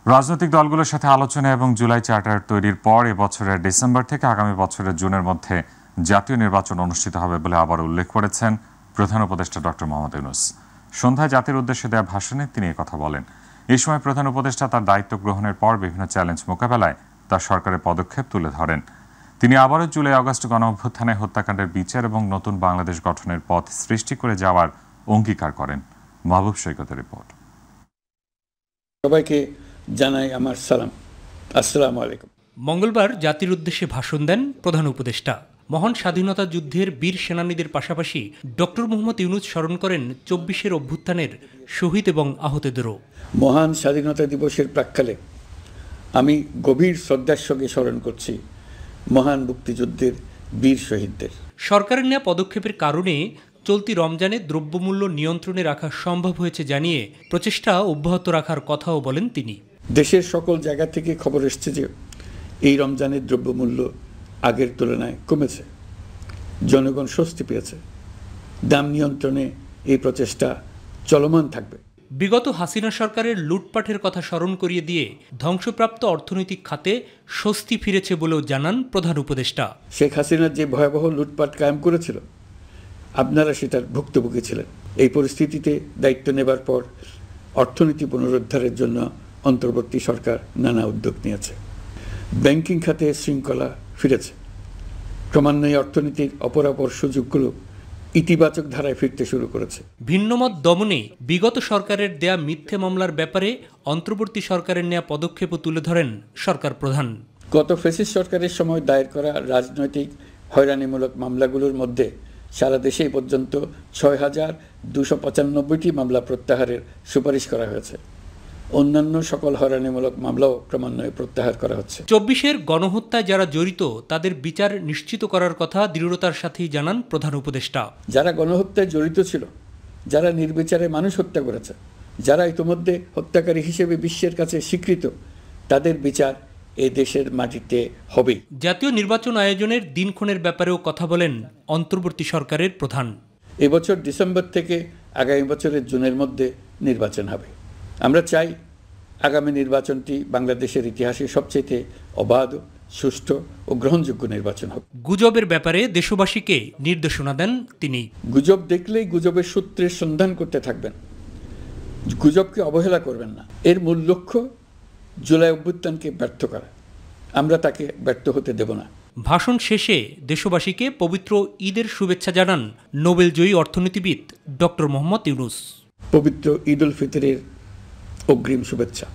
রাজনৈতিক দলগুলোর সাথে আলোচনা এবং জুলাই চার্টার তৈরির পর এবছরের ডিসেম্বর থেকে আগামী বছরের জুনের মধ্যে জাতীয় নির্বাচন অনুষ্ঠিত হবে বলে আবার উল্লেখ করেছেন প্রধান উপদেষ্টা ডক্টর মোহাম্মদ ইউনূস। সন্ধ্যায় জাতির উদ্দেশ্যে দেওয়া ভাষণে তিনি কথা বলেন। এই সময় প্রধান উপদেষ্টা তার দায়িত্ব গ্রহণের পর বিভিন্ন চ্যালেঞ্জ মোকাবেলায় তার সরকারের পদক্ষেপ তুলে ধরেন। তিনি আবারও জুলাই আগস্ট গণঅভ্যুত্থানে হত্যাকাণ্ডের বিচার এবং নতুন বাংলাদেশ গঠনের পথ সৃষ্টি করে যাওয়ার অঙ্গীকার করেন। মাহবুব সৈকতের রিপোর্ট। সবাইকে জানাই আমার সালাম, আসসালামু আলাইকুম। মঙ্গলবার জাতির উদ্দেশ্যে ভাষণ দেন প্রধান উপদেষ্টা। মহান স্বাধীনতা যুদ্ধের বীর সেনানীদের পাশাপাশি ডক্টর মোহাম্মদ ইউনূস স্মরণ করেন ২৪-এর অভ্যুত্থানের শহীদ এবং আহতদেরও। মহান স্বাধীনতা দিবসের প্রাক্কালে আমি গভীর শ্রদ্ধার সঙ্গে স্মরণ করছি মহান মুক্তিযুদ্ধের বীর শহীদদের। সরকারের নেওয়া পদক্ষেপের কারণে চলতি রমজানে দ্রব্যমূল্য নিয়ন্ত্রণে রাখা সম্ভব হয়েছে জানিয়ে প্রচেষ্টা অব্যাহত রাখার কথাও বলেন তিনি। দেশের সকল জায়গা থেকে খবর এসছে যে এই রমজানের দ্রব্যমূল্য আগের তুলনায় কমেছে, জনগণ স্বস্তি পেয়েছে। দাম নিয়ন্ত্রণে এই প্রচেষ্টা চলমান থাকবে। বিগত হাসিনা সরকারের লুটপাটের কথা স্মরণ করিয়ে দিয়ে ধ্বংসপ্রাপ্ত অর্থনৈতিক খাতে স্বস্তি ফিরেছে বলেও জানান প্রধান উপদেষ্টা। শেখ হাসিনার যে ভয়াবহ লুটপাট কায়েম করেছিল, আপনারা সেটার ভুক্তভোগী ছিলেন। এই পরিস্থিতিতে দায়িত্ব নেবার পর অর্থনীতি পুনরুদ্ধারের জন্য অন্তর্বর্তী সরকার নানা উদ্যোগ নিয়েছে। ব্যাংকিং খাতে শৃঙ্খলা ফিরেছে। ক্রমান্বয়ে অর্থনীতির অপরাপর সুযোগগুলো ইতিবাচক ধারায় ফিরতে শুরু করেছে। ভিন্নমত দমনে বিগত সরকারের দেয়া মিথ্যে মামলার ব্যাপারে অন্তর্বর্তী সরকারের নেওয়া পদক্ষেপও তুলে ধরেন সরকার প্রধান। গত ফ্যাসিস্ট সরকারের সময় দায়ের করা রাজনৈতিক হয়রানিমূলক মামলাগুলোর মধ্যে সারা দেশে পর্যন্ত ৬,২৯৫টি মামলা প্রত্যাহারের সুপারিশ করা হয়েছে। অন্যান্য সকল হয়রানিমূলক মামলাও ক্রমান্বয়ে প্রত্যাহার করা হচ্ছে। ২৪-এর গণহত্যায় যারা জড়িত তাদের বিচার নিশ্চিত করার কথা দৃঢ়তার সাথেই জানান প্রধান উপদেষ্টা। যারা গণহত্যায় জড়িত ছিল, যারা নির্বিচারে মানুষ হত্যা করেছে, যারা ইতোমধ্যে হত্যাকারী হিসেবে বিশ্বের কাছে স্বীকৃত, তাদের বিচার এ দেশের মাটিতে হবে। জাতীয় নির্বাচন আয়োজনের দিনক্ষণের ব্যাপারেও কথা বলেন অন্তর্বর্তী সরকারের প্রধান। এবছর ডিসেম্বর থেকে আগামী বছরের জুনের মধ্যে নির্বাচন হবে। আমরা চাই আগামী নির্বাচনটি বাংলাদেশের ইতিহাসে সবচেয়ে অবাধ, সুষ্ঠু ও গ্রহণযোগ্য নির্বাচন হবে। গুজবের ব্যাপারে দেশবাসীকে নির্দেশনা দেন তিনি। গুজব দেখলেই গুজবের সূত্রের সন্ধান করতে থাকবেন, গুজবকে অবহেলা করবেন না। এর মূল লক্ষ্য জুলাই অভ্যুত্থানকে ব্যর্থ করা। আমরা তাকে ব্যর্থ হতে দেব না। ভাষণ শেষে দেশবাসীকে পবিত্র ঈদের শুভেচ্ছা জানান নোবেলজয়ী অর্থনীতিবিদ ডক্টর মোহাম্মদ ইউনূস। পবিত্র ঈদ উল ফিতরের অগ্রিম শুভেচ্ছা।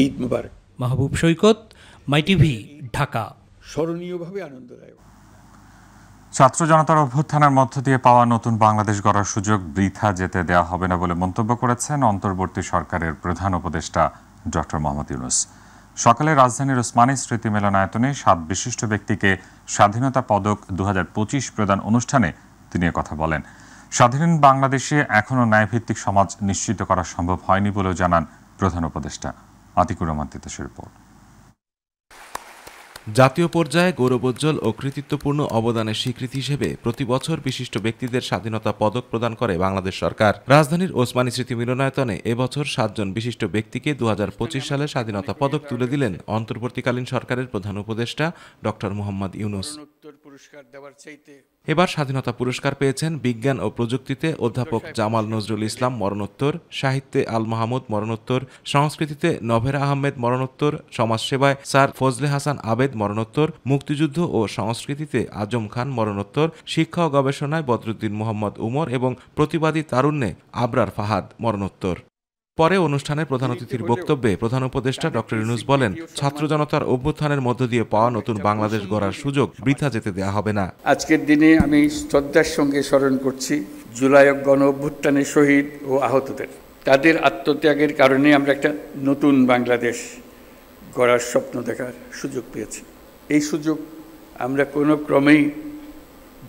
ঈদ মুবারক। মাহবুব সৈকত, মাই টিভি, ঢাকা। স্মরণীয়ভাবে আনন্দদায়ক। ছাত্র জনতার অভ্যুত্থানের মধ্য দিয়ে পাওয়া নতুন বাংলাদেশ গড়ার সুযোগ বৃথা যেতে দেওয়া হবে না বলে মন্তব্য করেছেন অন্তর্বর্তী সরকারের প্রধান উপদেষ্টা ডক্টর মোহাম্মদ ইউনূস। সকালে রাজধানীর ওসমানী স্মৃতি মিলনায়তনে ৭ বিশিষ্ট ব্যক্তিকে স্বাধীনতা পদক ২০২৫ প্রদান অনুষ্ঠানে তিনি কথা বলেন। স্বাধীন বাংলাদেশে এখনও ন্যায়ভিত্তিক সমাজ নিশ্চিত করা সম্ভব হয়নি বলেও জানান প্রধান উপদেষ্টা। আতিকুর রহমান তিতাসের রিপোর্ট। জাতীয় পর্যায়ে গৌরবোজ্জ্বল ও কৃতিত্বপূর্ণ অবদানের স্বীকৃতি হিসেবে প্রতি বছর বিশিষ্ট ব্যক্তিদের স্বাধীনতা পদক প্রদান করে বাংলাদেশ সরকার। রাজধানীর ওসমানী স্মৃতি মিলনায়তনে এবছর ৭ জন বিশিষ্ট ব্যক্তিকে ২০২৫ সালে স্বাধীনতা পদক তুলে দিলেন অন্তর্বর্তীকালীন সরকারের প্রধান উপদেষ্টা ডক্টর মোহাম্মদ ইউনূস। এবার স্বাধীনতা পুরস্কার পেয়েছেন বিজ্ঞান ও প্রযুক্তিতে অধ্যাপক জামাল নজরুল ইসলাম মরণোত্তর, সাহিত্যে আল মাহমুদ মরণোত্তর, সংস্কৃতিতে নভেরা আহমেদ মরণোত্তর, সমাজসেবায় স্যার ফজলে হাসান আবেদ মরণোত্তর, মুক্তিযুদ্ধ ও সংস্কৃতিতে আজম খান মরণোত্তর, শিক্ষা ও গবেষণায় বদরুদ্দিন মোহাম্মদ উমর এবং প্রতিবাদী তারুণ্যে আবরার ফাহাদ মরণোত্তর। পরে অনুষ্ঠানের প্রধান অতিথির বক্তব্যে প্রধান উপদেষ্টা ডক্টর ইউনূস বলেন, ছাত্র জনতার অভ্যুত্থানের মধ্য দিয়ে পাওয়া নতুন বাংলাদেশ গড়ার সুযোগ বৃথা যেতে দেওয়া হবে না। আজকের দিনে আমি শ্রদ্ধার সঙ্গে স্মরণ করছি জুলাই গণ অভ্যুত্থানের শহীদ ও আহতদের। তাদের আত্মত্যাগের কারণে আমরা একটা নতুন বাংলাদেশ গড়ার স্বপ্ন দেখার সুযোগ পেয়েছি। এই সুযোগ আমরা কোনো ক্রমেই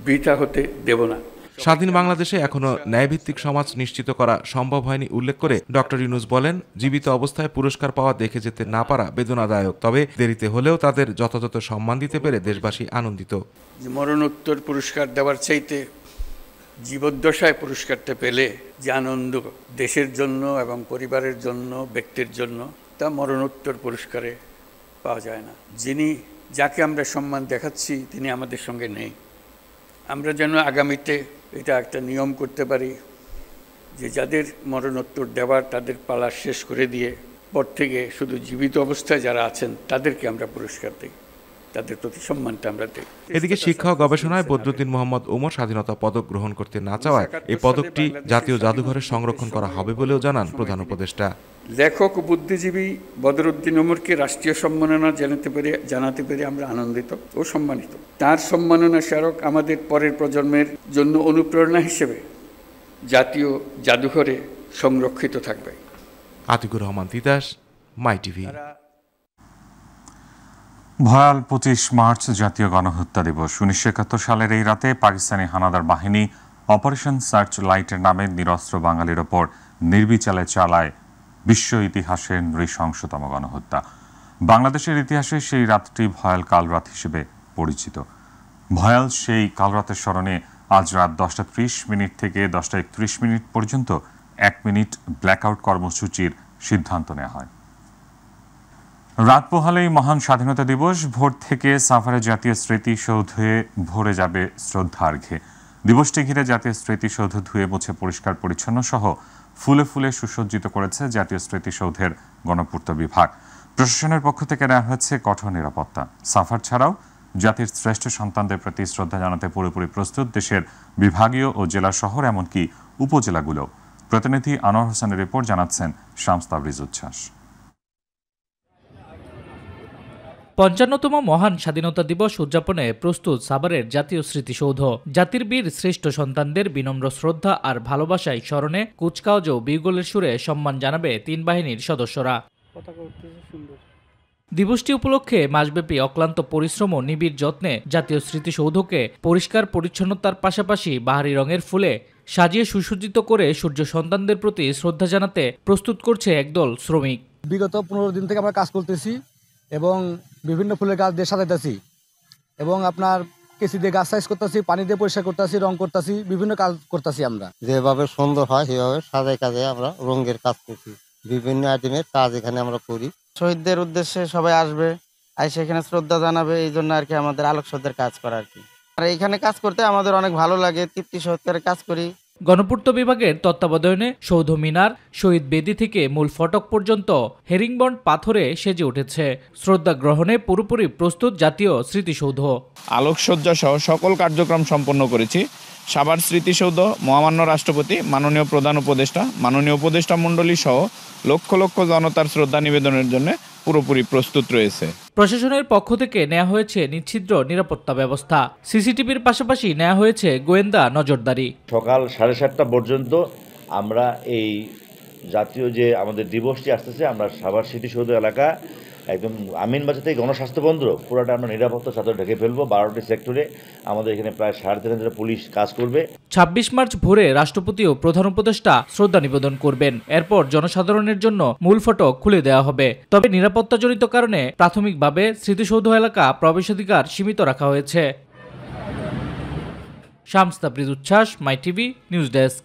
বৃথা হতে দেব না। স্বাধীন বাংলাদেশে এখনো ন্যায়ভিত্তিক সমাজ নিশ্চিত করা সম্ভব হয়নি উল্লেখ করে ডক্টর ইউনূস বলেন, জীবিত অবস্থায় পুরস্কার পাওয়া দেখে যেতে না পারা বেদনাদায়ক, তবে দেরিতে হলেও তাদের যথাযথ সম্মান দিতে পেরে দেশবাসী আনন্দিত। মরণোত্তর পুরস্কার দেওয়ার চাইতে জীবদ্দশায় পুরস্কারটা পেলে যে আনন্দ দেশের জন্য এবং পরিবারের জন্য, ব্যক্তির জন্য তা মরণোত্তর পুরস্কারে পাওয়া যায় না। যাকে আমরা সম্মান দেখাচ্ছি তিনি আমাদের সঙ্গে নেই। আমরা যেন আগামীতে এটা একটা নিয়ম করতে পারি যে যাদের মরণোত্তর দেওয়ার তাদের পালা শেষ করে দিয়ে পর থেকে শুধু জীবিত অবস্থায় যারা আছেন তাদেরকে আমরা পুরস্কার দিই, তাদের প্রতি সম্মানটা আমরা দিই। এদিকে শিক্ষা ও গবেষণায় বদরুদ্দিন মোহাম্মদ ওমর স্বাধীনতা পদক গ্রহণ করতে না চাওয়ায় এই পদকটি জাতীয় জাদুঘরে সংরক্ষণ করা হবে বলেও জানান প্রধান উপদেষ্টা। লেখক ও বুদ্ধিজীবী বদরুদ্দিন ওমরকে রাষ্ট্রীয় সম্মাননা জানাতে পেরে আমরা আনন্দিত ও সম্মানিত। তার সম্মাননা স্মারক আমাদের পরের প্রজন্মের জন্য অনুপ্রেরণা হিসেবে জাতীয় জাদুঘরে সংরক্ষিত থাকবে। আতিকুর রহমান তিতাস, মাই টিভি। ভয়াল 25 মার্চ জাতীয় গণহত্যা দিবস। 1971 সালের এই রাতে পাকিস্তানি হানাদার বাহিনী অপারেশন সার্চ লাইটের নামে নিরস্ত্র বাঙালির ওপর নির্বিচারে চালায় বিশ্ব ইতিহাসের নৃশংসতম গণহত্যা। বাংলাদেশের ইতিহাসে সেই রাতটি ভয়াল কালরাত হিসেবে পরিচিত। ভয়াল সেই কালরাতের স্মরণে আজ রাত 10:30 থেকে 10:31 পর্যন্ত 1 মিনিট ব্ল্যাকআউট কর্মসূচির সিদ্ধান্ত নেওয়া হয়। রাত পোহালেই মহান স্বাধীনতা দিবস। ভোর থেকে সাভারে জাতীয় স্মৃতিসৌধে ভরে যাবে শ্রদ্ধার্ঘ্যে। দিবসটি ঘিরে জাতীয় স্মৃতিসৌধ ধুয়ে মুছে পরিষ্কার পরিচ্ছন্ন সহ ফুলে ফুলে সুসজ্জিত করেছে জাতীয় স্মৃতিসৌধের গণপূর্ত বিভাগ। প্রশাসনের পক্ষ থেকে নেওয়া হয়েছে কঠোর নিরাপত্তা। সাভার ছাড়াও জাতির শ্রেষ্ঠ সন্তানদের প্রতি শ্রদ্ধা জানাতে পুরোপুরি প্রস্তুত দেশের বিভাগীয় ও জেলা শহর এমনকি উপজেলাগুলো। প্রতিনিধি আনোয়ার হোসেনের রিপোর্ট, জানাচ্ছেন শামস তাবরিজ উচ্ছ্বাস। ৫৫তম মহান স্বাধীনতা দিবস উদযাপনে প্রস্তুত সাভারের জাতীয় স্মৃতিসৌধ। জাতির বীর শ্রেষ্ঠ সন্তানদের বিনম্র শ্রদ্ধা আর ভালোবাসায় স্মরণে কুচকাওয়াজ ও বিউগলের সুরে সম্মান জানাবে 3 বাহিনীর সদস্যরা। দিবসটি উপলক্ষে মাসব্যাপী অক্লান্ত পরিশ্রম ও নিবিড় যত্নে জাতীয় স্মৃতিসৌধকে পরিষ্কার পরিচ্ছন্নতার পাশাপাশি বাহারি রঙের ফুলে সাজিয়ে সুসজ্জিত করে সূর্য সন্তানদের প্রতি শ্রদ্ধা জানাতে প্রস্তুত করছে একদল শ্রমিক। বিগত 15 দিন থেকে আমরা কাজ করতেছি এবং বিভিন্ন ফুলের গাছ দিয়ে সাজাইতেছি এবং আপনার কেসি দিয়ে গাছ সাইজ করতেছি, পানি দিয়ে পরিষ্কার করতেছি, রং করতেছি, বিভিন্ন কাজ করতেছি। আমরা যেভাবে সুন্দর হয় সেভাবে সাজাই কাজে আমরা রঙের কাজ করছি, বিভিন্ন আইটেমের কাজ এখানে আমরা করি। শহীদদের উদ্দেশ্যে সবাই আসবে, সেখানে শ্রদ্ধা জানাবে, এই জন্য আর কি আমাদের আলোকসজ্জার কাজ করা আর কি। আর এখানে কাজ করতে আমাদের অনেক ভালো লাগে, তৃপ্তি সহকারে কাজ করি। গণপূর্ত বিভাগের তত্ত্বাবধানে সৌধ মিনার, শহীদ বেদি থেকে মূল ফটক পর্যন্ত হেরিংবন্ড পাথরে সেজে উঠেছে। শ্রদ্ধা গ্রহণে পুরোপুরি প্রস্তুত জাতীয় স্মৃতিসৌধ। আলোকসজ্জা সহ সকল কার্যক্রম সম্পন্ন করেছি। সাভার স্মৃতিসৌধ মহামান্য রাষ্ট্রপতি, মাননীয় প্রধান উপদেষ্টা, মাননীয় উপদেষ্টা মণ্ডলী সহ লক্ষ লক্ষ জনতার শ্রদ্ধা নিবেদনের জন্য পুরোপুরি প্রস্তুত রয়েছে। প্রশাসনের পক্ষ থেকে নেওয়া হয়েছে নিচ্ছিদ্র নিরাপত্তা ব্যবস্থা। সিসিটিভির পাশাপাশি নেওয়া হয়েছে গোয়েন্দা নজরদারি। সকাল 7:30 পর্যন্ত আমরা এই জাতীয় যে আমাদের দিবসটি আসতেছে, আমরা সাভার স্মৃতিসৌধ এলাকা একদম আমিনবাজার থেকে গণস্বাস্থ্য কেন্দ্র পুরোটা আমরা নিরাপত্তা চাদর ঢেকে ফেলবো। 12টি সেক্টরে আমাদের এখানে প্রায় 3,500 পুলিশ কাজ করবে। 26 মার্চ ভোরে রাষ্ট্রপতি ও প্রধান উপদেষ্টা শ্রদ্ধা নিবেদন করবেন। এরপর জনসাধারণের জন্য মূল ফটক খুলে দেওয়া হবে। তবে নিরাপত্তাজনিত কারণে প্রাথমিকভাবে স্মৃতিসৌধ এলাকা প্রবেশাধিকার সীমিত রাখা হয়েছে। শামস তাবরিজ উচ্ছ্বাস, মাই টিভি নিউজ ডেস্ক।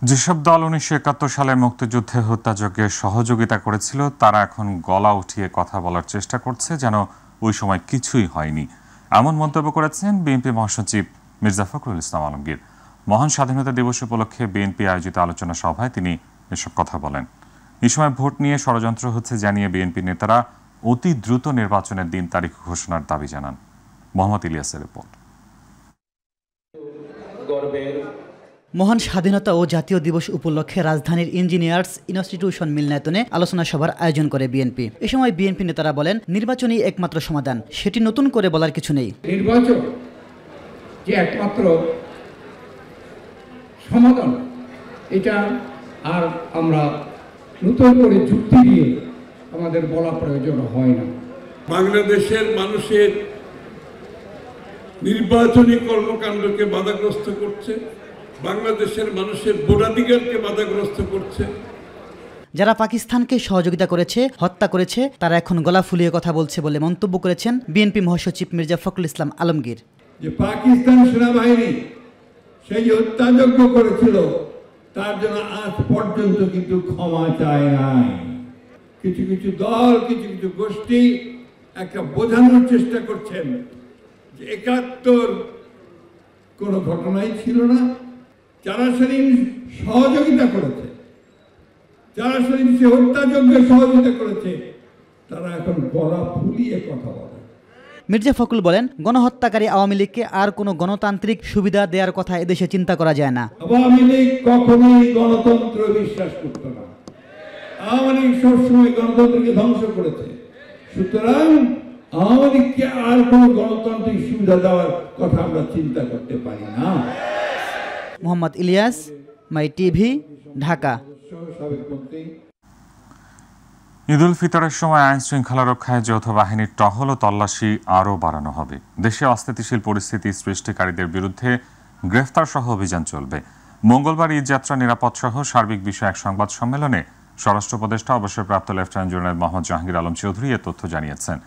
যেসব দল 1971 সালে মুক্তিযুদ্ধে হত্যাযজ্ঞে সহযোগিতা করেছিল তারা এখন গলা উঠিয়ে কথা বলার চেষ্টা করছে যেন ওই সময় কিছুই হয়নি, এমন মন্তব্য করেছেন বিএনপি মহাসচিব মির্জা ফখরুল ইসলাম আলমগীর। মহান স্বাধীনতা দিবস উপলক্ষে বিএনপি আয়োজিত আলোচনা সভায় তিনি এসব কথা বলেন। এই সময় ভোট নিয়ে ষড়যন্ত্র হচ্ছে জানিয়ে বিএনপি নেতারা অতি দ্রুত নির্বাচনের দিন তারিখ ঘোষণার দাবি জানান। মোহাম্মদ ইলিয়াসের রিপোর্ট। মহান স্বাধীনতা ও জাতীয় দিবস উপলক্ষে রাজধানীর ইঞ্জিনিয়ার্স ইনস্টিটিউশন মিলনায়তনে আলোচনা সভার আয়োজন করে বিএনপি। এ সময় বিএনপি নেতারা বলেন, নির্বাচনই একমাত্র সমাধান, সেটি নতুন করে বলার কিছু নেই। নির্বাচন যে একমাত্র সমাধান, এটা আর আমরা নতুন করে যুক্তি দিয়ে আমাদের বলা প্রয়োজন হয় না। বাংলাদেশের মানুষের নির্বাচনী কর্মকাণ্ডকে বাধাগ্রস্ত করছে, বাংলাদেশের মানুষের ভোটাধিকারকে বাধাগ্রস্ত করছে। যারা পাকিস্তানকে সহযোগিতা করেছে, হত্যা করেছে, তারা এখন গলা ফুলিয়ে কথা বলছে বলে মন্তব্য করেছেন বিএনপি মহাসচিব মির্জা ফখরুল ইসলাম আলমগীর। যে পাকিস্তান সেনাবাহিনী সেই হত্যাযজ্ঞ করেছিল, তার জন্য আজ পর্যন্ত কিন্তু ক্ষমা চায় নাই। কিছু কিছু দল, কিছু কিছু গোষ্ঠী একটা বোঝানোর চেষ্টা করছেন যে ৭১ কোনো ঘটনাই ছিল না, যারা সেদিন সহযোগিতা করেছে, যারা সেদিন সে হত্যাযজ্ঞে সহযোগিতা করেছে, তারা এখন গলা ফুলিয়ে কথা বলে। মির্জা ফখরুল বলেন, গণহত্যাকারী আওয়ামী লীগকে আর কোনো গণতান্ত্রিক সুবিধা দেওয়ার কথা এদেশে চিন্তা করা যায় না। আওয়ামী লীগ কখনোই গণতন্ত্র বিশ্বাস করত না। আওয়ামী লীগ সবসময় গণতন্ত্রকে ধ্বংস করেছে। সুতরাং আওয়ামী লীগকে আর কোনো গণতান্ত্রিক সুবিধা দেওয়ার কথা আমরা চিন্তা করতে পারি না। মোহাম্মদ ইলিয়াস, মাই টিভি, ঢাকা। ঈদুল ফিতরের সময় আইন শৃঙ্খলা রক্ষায় যৌথ বাহিনীর টহল ও তল্লাশি আরও বাড়ানো হবে। দেশে অস্থিতিশীল পরিস্থিতি সৃষ্টিকারীদের বিরুদ্ধে গ্রেফতার সহ অভিযান চলবে। মঙ্গলবার ঈদ যাত্রা নিরাপদ সহ সার্বিক বিষয়ে এক সংবাদ সম্মেলনে স্বরাষ্ট্র উপদেষ্টা অবসরপ্রাপ্ত লেফটেন্যান্ট জেনারেল মোহাম্মদ জাহাঙ্গীর আলম চৌধুরী এ তথ্য জানিয়েছেন।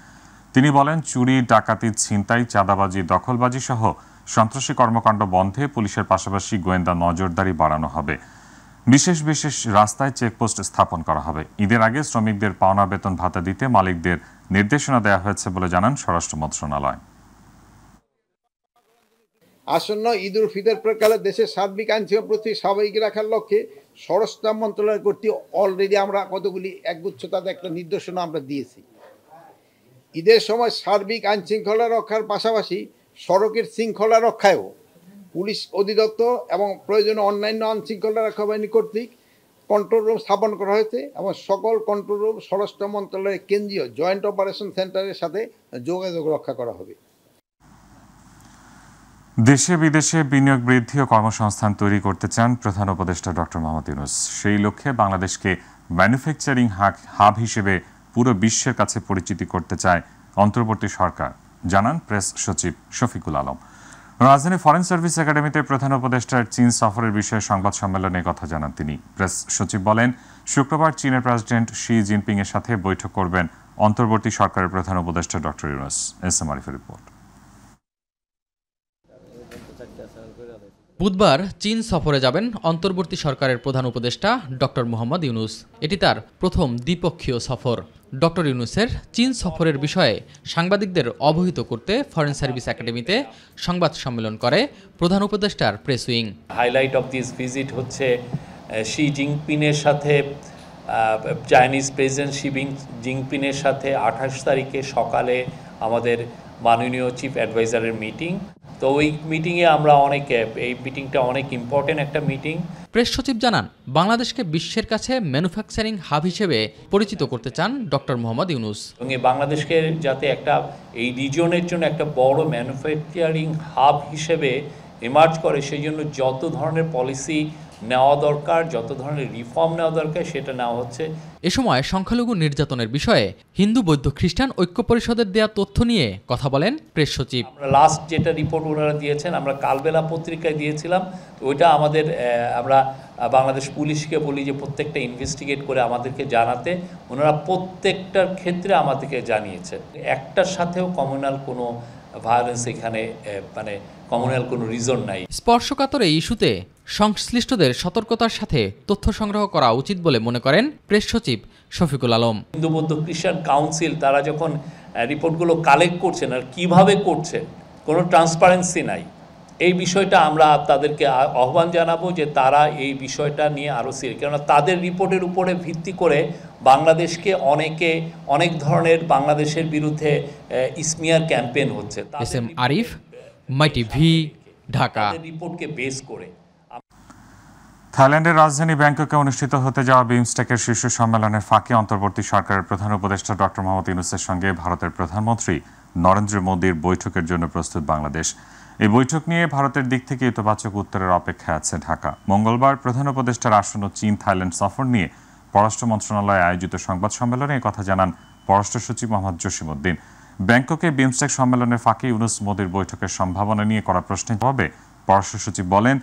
তিনি বলেন, চুরি, ডাকাতি, ছিনতাই, চাঁদাবাজি, দখলবাজি সহ সন্ত্রাসী কর্মকাণ্ড বন্ধে পুলিশের পাশাপাশি গোয়েন্দা নজরদারি বাড়ানো হবে। বিশেষ বিশেষ রাস্তায় চেকপোস্ট স্থাপন করা হবে। ঈদের আগে শ্রমিকদের পাওনা বেতন ভাতা দিতে মালিকদের নির্দেশনা দেওয়া হয়েছে বলে জানান স্বরাষ্ট্র মন্ত্রণালয়। আসন্ন ঈদ উল ফিতর প্রকালে দেশের সার্বিক আইন শৃঙ্খলা স্বাভাবিক রাখার লক্ষ্যে স্বরাষ্ট্র মন্ত্রণালয় কর্তৃক অলরেডি আমরা কতগুলি একগুচ্ছ তাদের একটা নির্দেশনা আমরা দিয়েছি। ঈদের সময় সার্বিক আইন শৃঙ্খলা রক্ষার পাশাপাশি সড়কের শৃঙ্খলা রক্ষায়ও পুলিশ অধিদপ্তর এবং প্রয়োজনে অন্যান্য আইন শৃঙ্খলা রক্ষা বাহিনী কর্তৃক কন্ট্রোল রুম স্থাপন করা হয়েছে এবং সকল কন্ট্রোল রুম স্বরাষ্ট্র মন্ত্রণালয়ের কেন্দ্রীয় জয়েন্ট অপারেশন সেন্টারের সাথে যোগাযোগ রক্ষা করা হবে। দেশে বিদেশে বিনিয়োগ বৃদ্ধি ও কর্মসংস্থান তৈরি করতে চান প্রধান উপদেষ্টা ডক্টর মোহাম্মদ ইউনূস। সেই লক্ষ্যে বাংলাদেশকে ম্যানুফ্যাকচারিং হাব হিসেবে পুরো বিশ্বের কাছে পরিচিতি করতে চায় অন্তর্বর্তী সরকার, জানান প্রেস সচিব শফিকুল আলম। রাজধানী ফরেন সার্ভিস একাডেমিতে প্রধান উপদেষ্টার চীন সফরের বিষয়ে সংবাদ সম্মেলনে কথা জানান তিনি। প্রেস সচিব বলেন, শুক্রবার চীনের প্রেসিডেন্ট শি জিনপিং এর সাথে বৈঠক করবেন অন্তর্বর্তী সরকারের প্রধান উপদেষ্টা ডক্টর ইউনূস। এসএম আরিফের রিপোর্ট। বুধবার চীন সফরে যাবেন অন্তর্বর্তী সরকারের প্রধান উপদেষ্টা ডক্টর মোহাম্মদ ইউনূস। এটি তার প্রথম দ্বিপক্ষীয় সফর। ডক্টর ইউনূসের চীন সফরের বিষয়ে সাংবাদিকদের অবহিত করতে ফরেন সার্ভিস একাডেমিতে সংবাদ সম্মেলন করে প্রধান উপদেষ্টার press wing. Highlight of this visit হচ্ছে শি জিনপিংয়ের সাথে চাইনিজ প্রেসিডেন্ট শি জিনপিংয়ের সাথে 28 তারিখে সকালে আমাদের মাননীয় চিফ অ্যাডভাইজারের মিটিং। তো ওই মিটিংয়ে আমরা এই মিটিংটা অনেক ইম্পর্টেন্ট একটা মিটিং। প্রেস সচিব জানান, বাংলাদেশকে বিশ্বের কাছে ম্যানুফ্যাকচারিং হাব হিসেবে পরিচিত করতে চান ডক্টর মোহাম্মদ ইউনূস। এবং বাংলাদেশকে যাতে এই রিজিয়নের জন্য একটা বড় ম্যানুফ্যাকচারিং হাব হিসেবে এমার্জ করে, সেই জন্য যত ধরনের পলিসি নেওয়া দরকার, যত ধরনের রিফর্ম নেওয়া দরকার সেটা নেওয়া হচ্ছে। এ সময় সংখ্যালঘু নির্যাতনের বিষয়ে হিন্দু বৌদ্ধ খ্রিস্টান ঐক্য পরিষদের দেয়া তথ্য নিয়ে কথা বলেন প্রেস সচিব। লাস্ট যেটা রিপোর্ট ওনারা দিয়েছেন, আমরা কালবেলা পত্রিকায় দিয়েছিলাম, ওইটা আমরা বাংলাদেশ পুলিশকে বলি যে প্রত্যেকটা ইনভেস্টিগেট করে আমাদেরকে জানাতে। ওনারা প্রত্যেকটার ক্ষেত্রে আমাদেরকে জানিয়েছেন। একটার সাথেও কমিউনাল কোনো ভায়োলেন্স এখানে কমিউনাল কোনো রিজন নাই। স্পর্শকাতর এই ইস্যুতে সংশ্লিষ্টদের সতর্কতার সাথে তথ্য সংগ্রহ করা উচিত বলে মনে করেন প্রেস সচিব শফিকুল আলম। হিন্দু বৌদ্ধ খ্রিস্টান কাউন্সিল তারা যখন রিপোর্টগুলো কালেক্ট করছেন আর কিভাবে করছেন, কোনো ট্রান্সপারেন্সি নাই। এই বিষয়টা আমরা তাদেরকে আহ্বান জানাবো যে তারা এই বিষয়টা নিয়ে আরও সিরিয়াস, কেননা তাদের রিপোর্টের উপরে ভিত্তি করে বাংলাদেশকে অনেক ধরনের বাংলাদেশের বিরুদ্ধে ইসমিয়ার ক্যাম্পেইন হচ্ছে। এসএম আরিফ, মাই টিভি, ঢাকা। রিপোর্টকে বেস করে থাইল্যান্ডের রাজধানী ব্যাংককে অনুষ্ঠিত হতে যাওয়া বিমস্টেকের শীর্ষ সম্মেলনের ফাঁকে অন্তর্বর্তী সরকারের প্রধান উপদেষ্টা ডক্টর মোহাম্মদ ইউনূসের সঙ্গে ভারতের প্রধানমন্ত্রী নরেন্দ্র মোদীর বৈঠকের জন্য প্রস্তুত বাংলাদেশ। এই বৈঠক নিয়ে ভারতের দিক থেকে ইতিবাচক উত্তরের অপেক্ষায় আছে ঢাকা। মঙ্গলবার প্রধান উপদেষ্টার আসন্ন চীন থাইল্যান্ড সফর নিয়ে পররাষ্ট্র মন্ত্রণালয়ে আয়োজিত সংবাদ সম্মেলনে কথা জানান পররাষ্ট্র সচিব মোহাম্মদ জসিমউদ্দিন। ব্যাংককে বিমস্টেক সম্মেলনের ফাঁকে ইউনূস মোদীর বৈঠকের সম্ভাবনা নিয়ে করা প্রশ্নের জবাবে পররাষ্ট্র সচিব বলেন,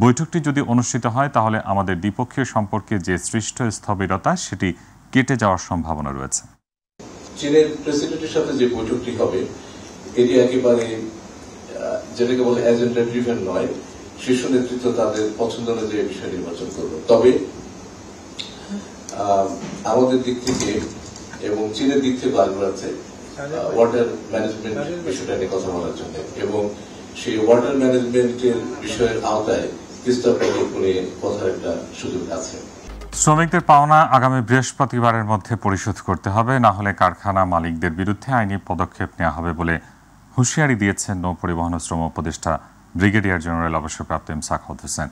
বৈঠকটি যদি অনুষ্ঠিত হয় তাহলে আমাদের দ্বিপক্ষীয় সম্পর্কে যে সৃষ্ট স্থবিরতা সেটি কেটে যাওয়ার সম্ভাবনা রয়েছে। চীনের প্রেসিডেন্টের সাথে যে বৈঠকটি হবে এটি একেবারে যেটাকে বলে এজেন্ডা ড্রিভেন নয়, শীর্ষ নেতৃত্ব তাদের পছন্দ অনুযায়ী বিষয় নির্বাচন করবে। তবে আমাদের দিক থেকে এবং চীনের দিক থেকে আগ্রহ আছে ওয়াটার ম্যানেজমেন্ট বিষয়টা নিয়ে কথা বলার জন্য, এবং সেই ওয়াটার ম্যানেজমেন্টের বিষয়ের আওতায় তিস্তা প্রকল্প নিয়ে কথার একটা সুযোগ আছে। শ্রমিকদের পাওনা আগামী বৃহস্পতিবারের মধ্যে পরিশোধ করতে হবে, না হলে কারখানা মালিকদের বিরুদ্ধে আইনি পদক্ষেপ নেওয়া হবে বলে হুঁশিয়ারি দিয়েছেন নৌ পরিবহন ও শ্রম উপদেষ্টা ব্রিগেডিয়ার জেনারেল অবসরপ্রাপ্ত এম সাখাওয়াত হোসেন।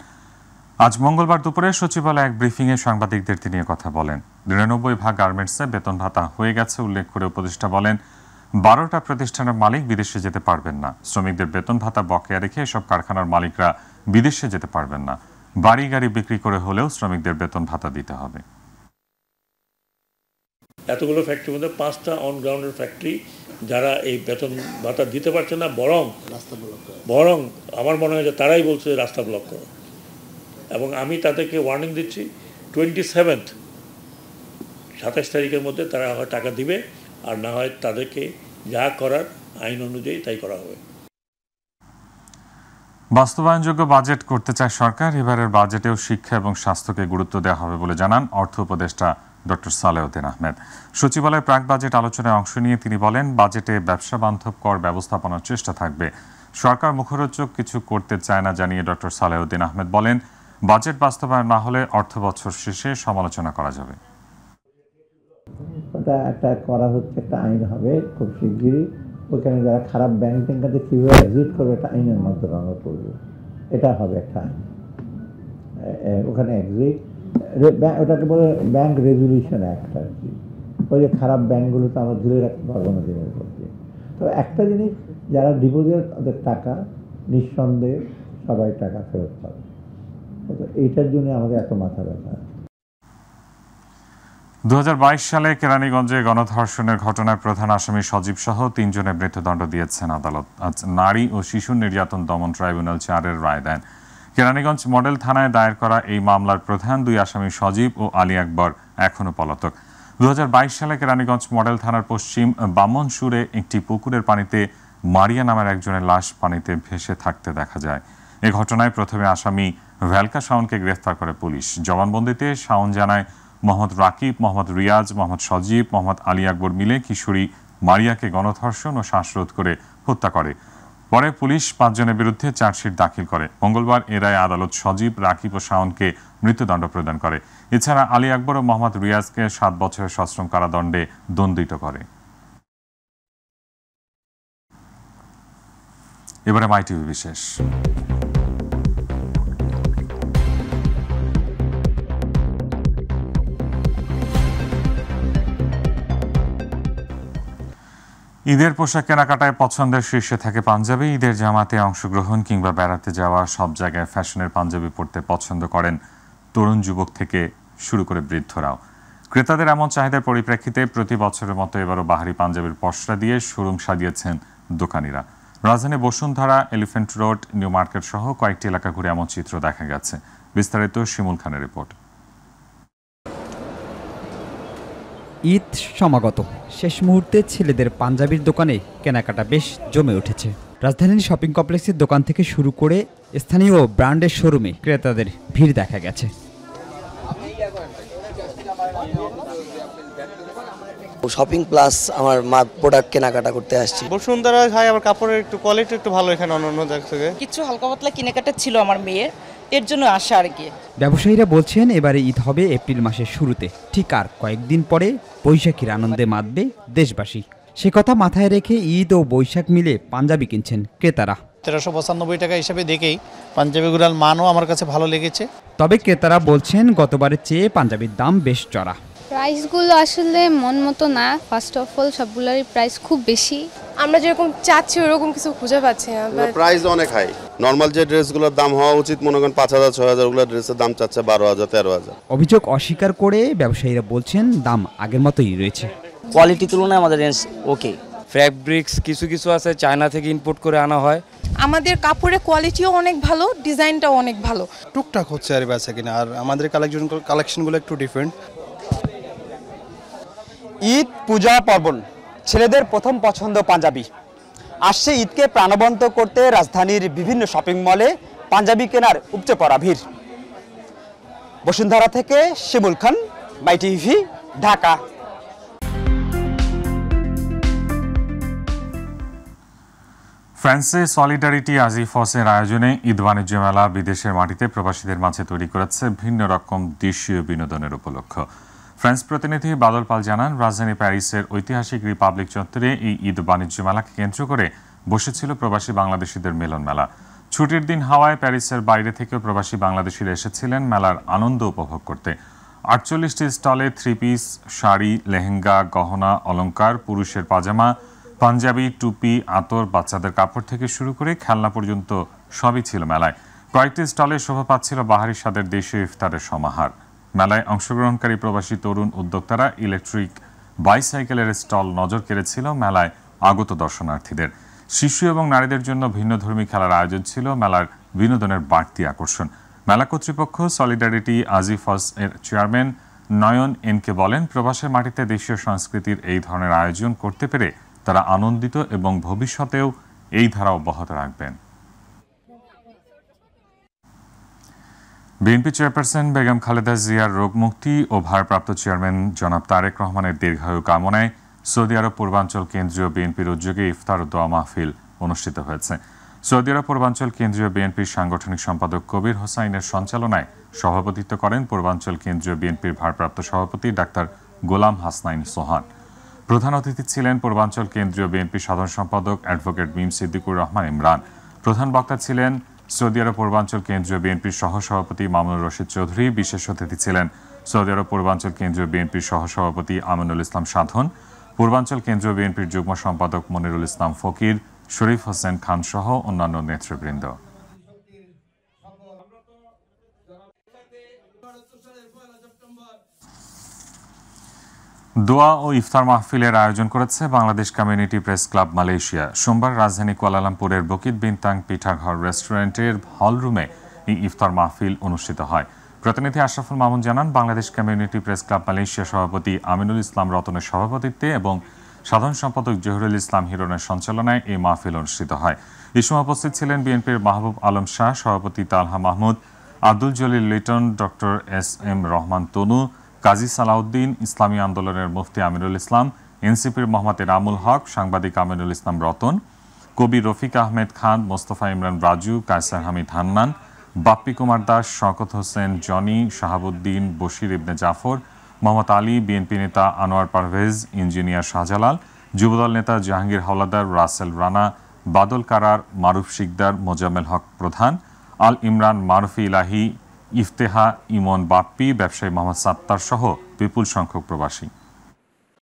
আজ মঙ্গলবার দুপুরে সচিবালয়ে এক ব্রিফিংয়ে সাংবাদিকদের তিনি কথা বলেন। ৯৯% গার্মেন্টসে বেতন ভাতা হয়ে গেছে উল্লেখ করে উপদেষ্টা বলেন, ১২টা প্রতিষ্ঠানের মালিক বিদেশে যেতে পারবেন না। শ্রমিকদের বেতন ভাতা বকেয়া রেখে এসব কারখানার মালিকরা বিদেশে যেতে পারবেন না। বাড়ি গাড়ি বিক্রি করে হলেও শ্রমিকদের বেতন ভাতা দিতে হবে। এতগুলো ফ্যাক্টরির মধ্যে 5টা অন গ্রাউন্ডের ফ্যাক্টরি যারা এই বেতন ভাতা দিতে পারছে না, বরং আমার মনে হয় যে তারাই বলছে রাস্তা ব্লক করো। এবং আমি তাদেরকে ওয়ার্নিং দিচ্ছি 27 তারিখের মধ্যে তারা হয় টাকা দিবে, আর না হয় তাদেরকে যা করার আইন অনুযায়ী তাই করা হবে। বাস্তবায়নযোগ্য বাজেট করতে চায় সরকার। এবারের বাজেটেও শিক্ষা এবং স্বাস্থ্যকে গুরুত্ব দেওয়া হবে বলে জানান অর্থ উপদেষ্টা ডক্টর সালেউদ্দিন আহমেদ। সচিবালয়ে প্রাক বাজেট আলোচনায় অংশ নিয়ে তিনি বলেন, বাজেটে ব্যবসা বান্ধব কর ব্যবস্থাপনার চেষ্টা থাকবে। সরকার মুখরোচক কিছু করতে চায় না জানিয়ে ডক্টর সালেউদ্দিন আহমেদ বলেন, বাজেট বাস্তবায়ন না হলে অর্থ বছর শেষে সমালোচনা করা যাবে। ওটা একটা করা হচ্ছে, একটা আইন হবে খুব শিগগিরই। ওখানে যারা খারাপ ব্যাংক ট্যাঙ্কাতে কীভাবে এক্সিট করবে একটা আইনের মাধ্যমে আমরা করবো, এটা হবে একটা আইন। ওখানে এক্সিট ওটাকে বলে ব্যাংক রেজুলিউশন অ্যাক্ট আর কি। ওই যে খারাপ ব্যাংকগুলো তো আমরা ধরে রাখতে পারবো না দিনের পর দিন। তো একটা জিনিস, যারা ডিপোজিট তাদের টাকা নিঃসন্দেহে সবাই টাকা ফেরত পাবে। এইটার জন্য আমাদের এত মাথা ব্যথা। ২০২২ সালে কেরানীগঞ্জে গণধর্ষণের ঘটনায় প্রধান আসামি সজীব সহ ৩ জনের মৃত্যুদণ্ড দিয়েছেন আদালত। আজ নারী ও শিশু নির্যাতন দমন ট্রাইব্যুনাল 4-এর রায় দেন। কেরানীগঞ্জ মডেল থানায় দায়ের করা এই মামলার প্রধান 2 আসামি সজীব ও আলী আকবর এখনও পলাতক। ২০২২ সালে কেরানীগঞ্জ মডেল থানার পশ্চিম বামনসুরে একটি পুকুরের পানিতে মারিয়া নামের একজনের লাশ পানিতে ভেসে থাকতে দেখা যায়। এ ঘটনায় প্রথমে আসামি ভ্যালকা শাওনকে গ্রেফতার করে পুলিশ। জবানবন্দিতে শাওন জানায়, মোহাম্মদ রাকিব, মোহাম্মদ রিয়াজ, মোহাম্মদ সজীব, মোহাম্মদ আলী আকবর মিলে কিশোরী মারিয়াকে গণধর্ষণ ও শ্বাসরোধ করে হত্যা করে। পরে পুলিশ 5 জনের বিরুদ্ধে চার্জশিট দাখিল করে। মঙ্গলবার এ রায়ে আদালত সজীব, রাকিব ও শাওনকে মৃত্যুদণ্ড প্রদান করে। এছাড়া আলী আকবর ও মোহাম্মদ রিয়াজকে 7 বছরের সশ্রম কারাদণ্ডে দণ্ডিত করে। এবারে মাইটিভি বিশেষ। ঈদের পোশাক কেনাকাটায় পছন্দের শীর্ষে থাকে পাঞ্জাবি। ঈদের জামাতে অংশগ্রহণ কিংবা বেড়াতে যাওয়া সব জায়গায় ফ্যাশনের পাঞ্জাবি পরতে পছন্দ করেন তরুণ যুবক থেকে শুরু করে বৃদ্ধরাও। ক্রেতাদের এমন চাহিদার পরিপ্রেক্ষিতে প্রতি বছরের মতো এবারও বাহারি পাঞ্জাবির পসরা দিয়ে শোরুম সাজিয়েছেন দোকানিরা। রাজধানী Bashundhara, elephant road, new market সহ কয়েকটি এলাকা ঘুরে এমন চিত্র দেখা গেছে। বিস্তারিত শিমুল খানের রিপোর্ট। ঈদ সমাগত, শেষ মুহূর্তে ছেলেদের পাঞ্জাবির দোকানে কেনাকাটা বেশ জমে উঠেছে। রাজধানীর শপিং কমপ্লেক্সের দোকান থেকে শুরু করে স্থানীয় ব্র্যান্ডের শোরুমে ক্রেতাদের ভিড় দেখা গেছে। শপিং প্লাস আমার মা প্রোডাক্ট কেনাকাটা করতে আসছি। বসুন্ধরা ভাই, আমার কাপড়ের একটু কোয়ালিটি একটু ভালো এখানে অন্য জায়গা থেকে। কিছু হালকা পাতলা কেনাকাটা ছিল আমার মেয়ের, এর জন্য আসা আর কি। ব্যবসায়ীরা বলছেন এবারে ঈদ হবে এপ্রিল মাসের শুরুতে, ঠিক আর কয়েকদিন পরে বৈশাখীর আনন্দে মাতবে দেশবাসী। সে কথা মাথায় রেখে ঈদ ও বৈশাখ মিলে পাঞ্জাবি কিনছেন ক্রেতারা। 1395 টাকা হিসাবে দেখেই পাঞ্জাবিগুলোর মানও আমার কাছে ভালো লেগেছে। তবে ক্রেতারা বলছেন গতবারের চেয়ে পাঞ্জাবির দাম বেশ চড়া। প্রাইসগুলো আসলে মন মতো না। ফার্স্ট অফ অল সবগুলোরই প্রাইস খুব বেশি। আমরা যেরকম চাচ্ছি ওরকম কিছু খুঁজে পাচ্ছি না। প্রাইস অনেক হাই। নর্মাল যে ড্রেসগুলোর দাম হওয়া উচিত মনে করেন 5000 6000, ওগুলো ড্রেসের দাম চাচ্ছে 12000 13000। অভিযোগ অস্বীকার করে ব্যবসায়ীরা বলছেন দাম আগের মতোই রয়েছে। কোয়ালিটি তুলনায় আমাদের রেঞ্জ ওকে। ফ্যাব্রিক্স কিছু কিছু আছে চায়না থেকে ইম্পোর্ট করে আনা হয়। আমাদের কাপড়ের কোয়ালিটিও অনেক ভালো, ডিজাইনটাও অনেক ভালো। টুকটাক হচ্ছে আর বেচা কিনা, আর আমাদের কালেকশনগুলো একটু ডিফারেন্ট। ঈদ, পূজা পার্বণ, ছেলেদের প্রথম পছন্দ পাঞ্জাবি। আসছে ঈদকে প্রাণবন্ত করতে রাজধানীর বিভিন্ন শপিং মলে পাঞ্জাবি কেনার উপচে পড়া ভিড়। বসুন্ধরা থেকে শিমুল খান, মাই টিভি, ঢাকা। ফ্রান্সে সলিডারিটি আজিফসের আয়োজনে ঈদ বাণিজ্য মেলা বিদেশের মাটিতে প্রবাসীদের মাঝে তৈরি করেছে ভিন্ন রকম দেশীয় বিনোদনের উপলক্ষ। ফ্রান্স প্রতিনিধি বাদল পাল জানান, রাজধানী প্যারিসের ঐতিহাসিক রিপাবলিক চত্বরে এই ঈদ বাণিজ্য মেলাকে কেন্দ্র করে বসেছিল প্রবাসী বাংলাদেশিদের মিলন মেলা। ছুটির দিন হাওয়ায় প্যারিসের বাইরে থেকেও প্রবাসী বাংলাদেশিরা এসেছিলেন মেলার আনন্দ উপভোগ করতে। 48টি স্টলে 3 পিস, শাড়ি, লেহেঙ্গা, গহনা, অলংকার, পুরুষের পাজামা, পাঞ্জাবি, টুপি, আতর, বাচ্চাদের কাপড় থেকে শুরু করে খেলনা পর্যন্ত সবই ছিল মেলায়। কয়েকটি স্টলে শোভা পাচ্ছিল বাহারি স্বাদের দেশীয় ইফতারের সমাহার। মেলায় অংশগ্রহণকারী প্রবাসী তরুণ উদ্যোক্তারা ইলেকট্রিক বাইসাইকেলের স্টল নজর কেড়েছিল মেলায় আগত দর্শনার্থীদের। শিশু এবং নারীদের জন্য ভিন্নধর্মী খেলার আয়োজন ছিল মেলার বিনোদনের বাড়তি আকর্ষণ। মেলা কর্তৃপক্ষ সলিডারিটি আজিফস এর চেয়ারম্যান নয়ন এনকে বলেন, প্রবাসের মাটিতে দেশীয় সংস্কৃতির এই ধরনের আয়োজন করতে পেরে তারা আনন্দিত এবং ভবিষ্যতেও এই ধারা অব্যাহত রাখবেন। বিএনপি চেয়ারপারসন বেগম খালেদা জিয়ার রোগমুক্তি ও ভারপ্রাপ্ত চেয়ারম্যান জনাব তারেক রহমানের দীর্ঘায়ু কামনায় সৌদি আরব পূর্বাঞ্চল কেন্দ্রীয় বিএনপির উদ্যোগে ইফতার ও দোয়া মাহফিল অনুষ্ঠিত হয়েছে। সৌদি আরব পূর্বাঞ্চল কেন্দ্রীয় বিএনপির সাংগঠনিক সম্পাদক কবির হোসাইনের সঞ্চালনায় সভাপতিত্ব করেন পূর্বাঞ্চল কেন্দ্রীয় বিএনপির ভারপ্রাপ্ত সভাপতি ডাক্তার গোলাম হাসনাইন সোহান। প্রধান অতিথি ছিলেন পূর্বাঞ্চল কেন্দ্রীয় বিএনপি সাধারণ সম্পাদক অ্যাডভোকেট মিম সিদ্দিকুর রহমান ইমরান। প্রধান বক্তা ছিলেন সৌদি আরব পূর্বাঞ্চল কেন্দ্রীয় বিএনপির সহসভাপতি মামুনুর রশিদ চৌধুরী। বিশেষ অতিথি ছিলেন সৌদি আরব পূর্বাঞ্চল কেন্দ্রীয় বিএনপির সহসভাপতি আমিনুল ইসলাম সাধন, পূর্বাঞ্চল কেন্দ্রীয় বিএনপির যুগ্ম সম্পাদক মনিরুল ইসলাম ফকির, শরীফ হোসেন খান সহ অন্যান্য নেতৃবৃন্দ। দোয়া ও ইফতার মাহফিলের আয়োজন করেছে Bangladesh community press club Malaysia. সোমবার রাজধানী কুয়ালালামপুরের বকিত বিনতাং পিঠাঘর রেস্টুরেন্টের হলরুমে এই ইফতার মাহফিল অনুষ্ঠিত হয়। প্রতিনিধি আশরাফুল মামুন জানান, Bangladesh community press club Malaysia সভাপতি আমিনুল ইসলাম রতনের সভাপতিত্বে এবং সাধারণ সম্পাদক জহিরুল ইসলাম হিরণের সঞ্চালনায় এই মাহফিল অনুষ্ঠিত হয়। এই সময় উপস্থিত ছিলেন বিএনপির মাহবুব আলম শাহ, সভাপতি তালহা মাহমুদ, আব্দুল জলিল লিটন, ডক্টর এস.এম. রহমান তনু, কাজী সালাউদ্দিন, ইসলামী আন্দোলনের মুফতি আমিনুল ইসলাম, এনসিপির মোহাম্মদ এনামুল হক, সাংবাদিক আমিনুল ইসলাম রতন, কবি রফিক আহমেদ খান, মোস্তফা ইমরান রাজু, কায়সার হামিদ হান্নান, বাপ্পি কুমার দাস, শওকত হোসেন জনি, শাহাবুদ্দিন, বশির ইবনে জাফর, মোহাম্মদ আলী, বিএনপি নেতা আনোয়ার পারভেজ, ইঞ্জিনিয়ার শাহজালাল, যুবদল নেতা জাহাঙ্গীর হাওলাদার, রাসেল রানা, বাদল কারার, মারুফ শিকদার, মোজাম্মেল হক প্রধান, আল ইমরান, মারুফি ইলাহি, ইফতেহা, ইমন বাপ্পি, ব্যবসায়ী মোহাম্মদ সাত্তার সহ বিপুল সংখ্যক প্রবাসী।